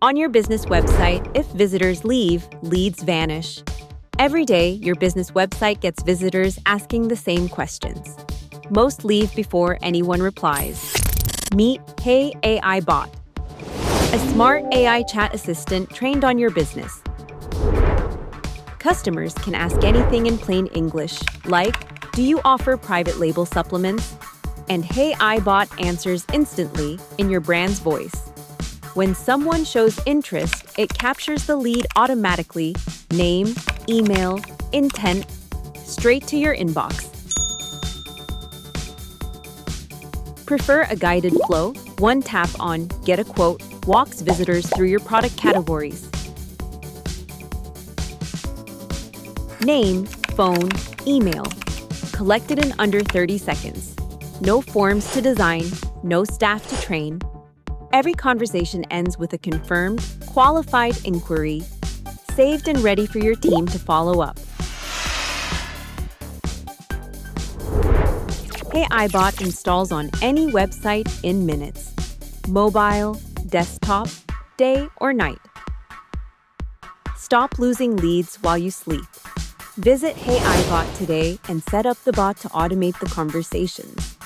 On your business website, if visitors leave, leads vanish. Every day, your business website gets visitors asking the same questions. Most leave before anyone replies. Meet HeyAiBot, a smart AI chat assistant trained on your business. Customers can ask anything in plain English, like, "Do you offer private label supplements?" And HeyAiBot answers instantly in your brand's voice. When someone shows interest, it captures the lead automatically, name, email, intent, straight to your inbox. Prefer a guided flow? One tap on Get a Quote walks visitors through your product categories. Name, phone, email. Collected in under 30 seconds. No forms to design, no staff to train. Every conversation ends with a confirmed, qualified inquiry, saved and ready for your team to follow up. HeyAiBot installs on any website in minutes. Mobile, desktop, day or night. Stop losing leads while you sleep. Visit HeyAiBot today and set up the bot to automate the conversations.